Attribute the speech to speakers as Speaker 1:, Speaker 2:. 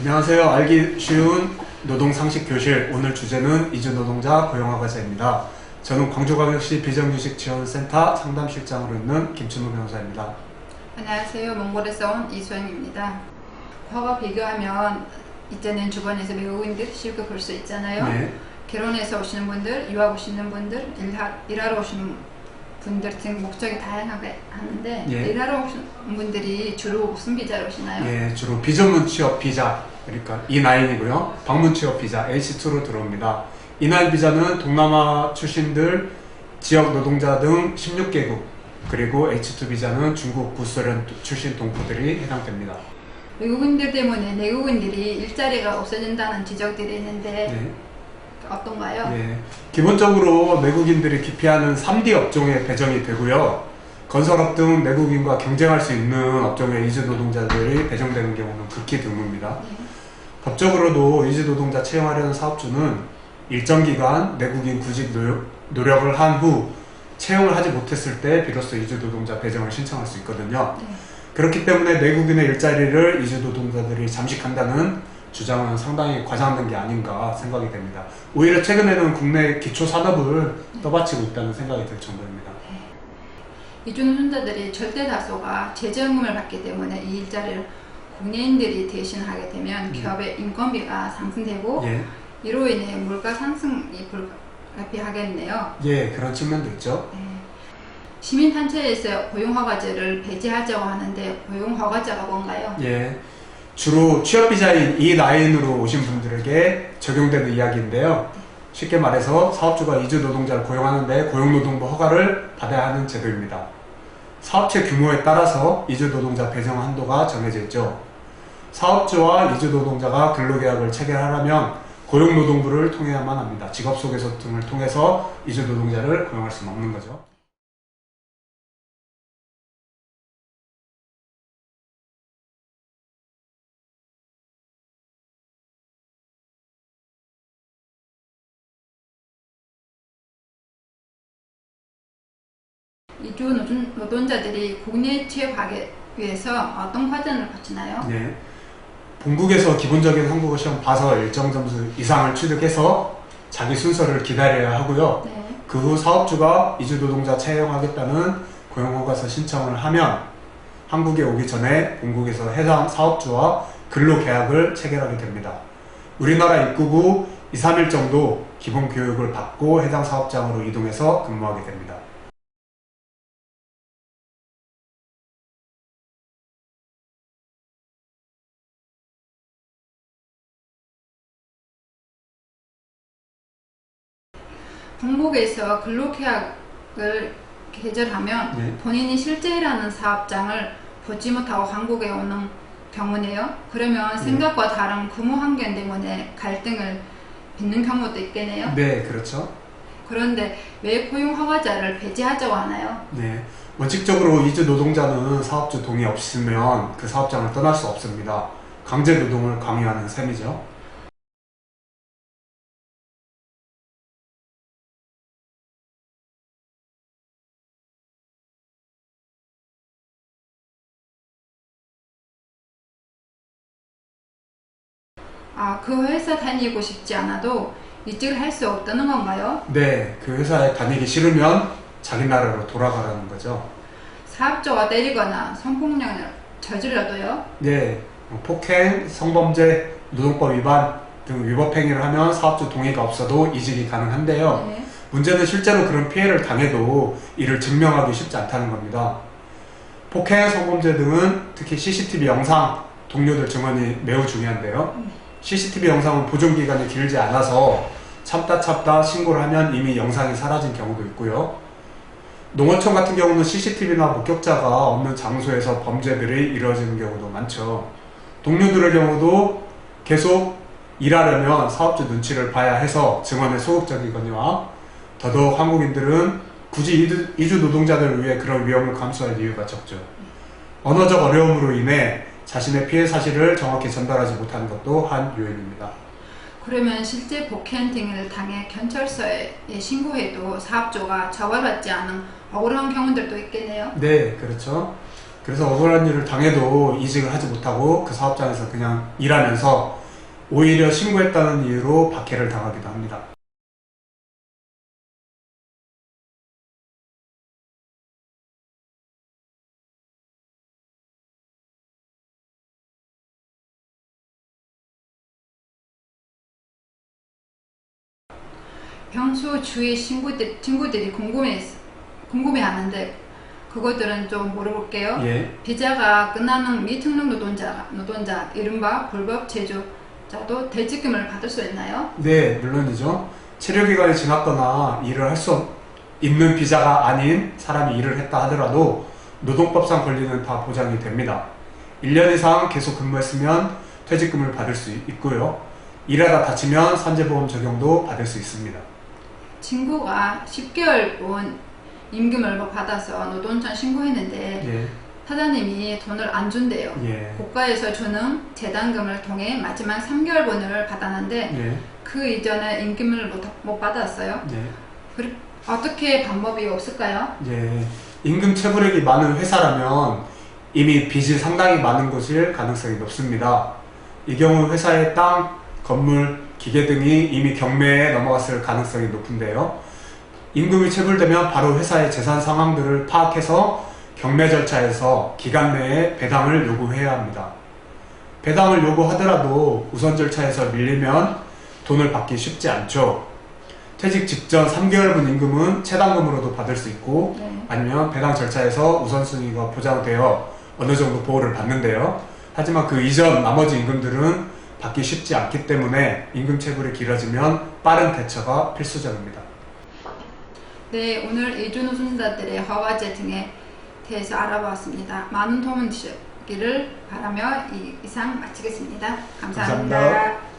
Speaker 1: 안녕하세요. 알기 쉬운 노동상식교실. 오늘 주제는 이주노동자 고용허가제입니다. 저는 광주광역시 비정규직지원센터 상담실장으로 있는 김춘우 변호사입니다.
Speaker 2: 안녕하세요. 몽골에서 온 이수영입니다. 과거 비교하면 이제는 주변에서 외국인들 쉽게 볼 수 있잖아요.
Speaker 1: 네.
Speaker 2: 결혼해서 오시는 분들, 유학 오시는 분들, 일하러 오시는 분들 등 목적이 다양하게 하는데
Speaker 1: 예.
Speaker 2: 일하러 오시는 분들이 주로 무슨 비자로 오시나요?
Speaker 1: 예, 주로 비전문 취업 비자, 그러니까 E9이고요. 방문 취업 비자 H2로 들어옵니다. E9 비자는 동남아 출신들, 지역 노동자 등 16개국, 그리고 H2 비자는 중국, 구소련 출신 동포들이 해당됩니다.
Speaker 2: 외국인들 때문에 내국인들이 일자리가 없어진다는 지적들이 있는데
Speaker 1: 네.
Speaker 2: 어떤가요?
Speaker 1: 예, 기본적으로 내국인들이 기피하는 3D 업종에 배정이 되고요. 건설업 등 내국인과 경쟁할 수 있는 업종에 이주 노동자들이 배정되는 경우는 극히 드뭅니다.
Speaker 2: 네.
Speaker 1: 법적으로도 이주 노동자 채용하려는 사업주는 일정 기간 내국인 구직 노력을 한 후 채용을 하지 못했을 때 비로소 이주 노동자 배정을 신청할 수 있거든요.
Speaker 2: 네.
Speaker 1: 그렇기 때문에 내국인의 일자리를 이주 노동자들이 잠식한다는 주장은 상당히 과장된 게 아닌가 생각이 됩니다. 오히려 최근에는 국내 기초 산업을 떠받치고 있다는 생각이 들 정도입니다.
Speaker 2: 이주노동자들이 절대 다수가 재정금을 받기 때문에 이 일자리를 국내인들이 대신하게 되면 기업의 인건비가 상승되고
Speaker 1: 예,
Speaker 2: 이로 인해 물가 상승이 불가피하겠네요.
Speaker 1: 예, 그런 측면도 있죠.
Speaker 2: 시민단체에서 고용허가제를 폐지하자고 하는데 고용허가제가 뭔가요?
Speaker 1: 예, 주로 취업비자인 E9으로 오신 분들에게 적용되는 이야기인데요. 쉽게 말해서 사업주가 이주 노동자를 고용하는데 고용노동부 허가를 받아야 하는 제도입니다. 사업체 규모에 따라서 이주 노동자 배정 한도가 정해져 있죠. 사업주와 이주 노동자가 근로계약을 체결하려면 고용노동부를 통해야만 합니다. 직업소개서 등을 통해서 이주 노동자를 고용할 수는 없는 거죠.
Speaker 2: 이주 노동자들이 국내 취업하기 위해서 어떤 과정을 거치나요?
Speaker 1: 네. 본국에서 기본적인 한국어 시험 봐서 일정 점수 이상을 취득해서 자기 순서를 기다려야 하고요.
Speaker 2: 네.
Speaker 1: 그 후 사업주가 이주 노동자 채용하겠다는 고용허가서 신청을 하면 한국에 오기 전에 본국에서 해당 사업주와 근로계약을 체결하게 됩니다. 우리나라 입국 후 2, 3일 정도 기본 교육을 받고 해당 사업장으로 이동해서 근무하게 됩니다.
Speaker 2: 본국에서 근로계약을 개설하면
Speaker 1: 네.
Speaker 2: 본인이 실제 일하는 사업장을 보지 못하고 한국에 오는 경우네요. 그러면 생각과 다른 근무 환경 때문에 갈등을 빚는 경우도 있겠네요.
Speaker 1: 네, 그렇죠.
Speaker 2: 그런데 왜 고용허가제를 폐지하자고 하나요?
Speaker 1: 네, 원칙적으로 이주 노동자는 사업주 동의 없으면 그 사업장을 떠날 수 없습니다. 강제 노동을 강요하는 셈이죠.
Speaker 2: 그 회사 다니고 싶지 않아도 이직을 할 수 없다는 건가요?
Speaker 1: 네, 그 회사에 다니기 싫으면 자기 나라로 돌아가라는 거죠.
Speaker 2: 사업주가 때리거나 성폭력을 저질러도요?
Speaker 1: 네, 폭행, 성범죄, 노동법 위반 등 위법 행위를 하면 사업주 동의가 없어도 이직이 가능한데요.
Speaker 2: 네.
Speaker 1: 문제는 실제로 그런 피해를 당해도 이를 증명하기 쉽지 않다는 겁니다. 폭행, 성범죄 등은 특히 CCTV 영상, 동료들 증언이 매우 중요한데요. CCTV 영상은 보존기간이 길지 않아서 참다 신고를 하면 이미 영상이 사라진 경우도 있고요. 농어촌 같은 경우는 CCTV나 목격자가 없는 장소에서 범죄들이 이루어지는 경우도 많죠. 동료들의 경우도 계속 일하려면 사업주 눈치를 봐야 해서 증언에 소극적이거니와 더더욱 한국인들은 굳이 이주 노동자들을 위해 그런 위험을 감수할 이유가 적죠. 언어적 어려움으로 인해 자신의 피해 사실을 정확히 전달하지 못하는 것도 한 요인입니다.
Speaker 2: 그러면 실제 폭행 등을 당해 경찰서에 신고해도 사업주가 처벌받지 않은 억울한 경우들도 있겠네요.
Speaker 1: 네, 그렇죠. 그래서 억울한 일을 당해도 이직을 하지 못하고 그 사업장에서 그냥 일하면서 오히려 신고했다는 이유로 박해를 당하기도 합니다.
Speaker 2: 평소 주위 친구들이 궁금해하는데 그것들은 좀 물어볼게요.
Speaker 1: 예.
Speaker 2: 비자가 끝나는 미등록 노동자, 이른바 불법 제조자도 퇴직금을 받을 수 있나요?
Speaker 1: 네, 물론이죠. 체류기간이 지났거나 일을 할 수 있는 비자가 아닌 사람이 일을 했다 하더라도 노동법상 권리는 다 보장이 됩니다. 1년 이상 계속 근무했으면 퇴직금을 받을 수 있고요. 일하다 다치면 산재보험 적용도 받을 수 있습니다.
Speaker 2: 친구가 10개월분 임금을 받아서 노동청 신고했는데
Speaker 1: 예.
Speaker 2: 사장님이 돈을 안 준대요.
Speaker 1: 예.
Speaker 2: 국가에서 주는 재단금을 통해 마지막 3개월분을 받았는데
Speaker 1: 예.
Speaker 2: 그 이전에 임금을 못 받았어요.
Speaker 1: 예.
Speaker 2: 어떻게 방법이 없을까요?
Speaker 1: 예. 임금 체불액이 많은 회사라면 이미 빚이 상당히 많은 것일 가능성이 높습니다. 이 경우 회사의 땅, 건물, 기계 등이 이미 경매에 넘어갔을 가능성이 높은데요. 임금이 체불되면 바로 회사의 재산 상황들을 파악해서 경매 절차에서 기간 내에 배당을 요구해야 합니다. 배당을 요구하더라도 우선 절차에서 밀리면 돈을 받기 쉽지 않죠. 퇴직 직전 3개월분 임금은 체당금으로도 받을 수 있고
Speaker 2: 네.
Speaker 1: 아니면 배당 절차에서 우선순위가 보장되어 어느 정도 보호를 받는데요. 하지만 그 이전 나머지 임금들은 받기 쉽지 않기 때문에 임금 체불이 길어지면 빠른 대처가 필수적입니다.
Speaker 2: 네, 오늘 이주 노동자들의 허가제 등에 대해서 알아보았습니다. 많은 도움이 되시기를 바라며 이상 마치겠습니다. 감사합니다.
Speaker 1: 감사합니다.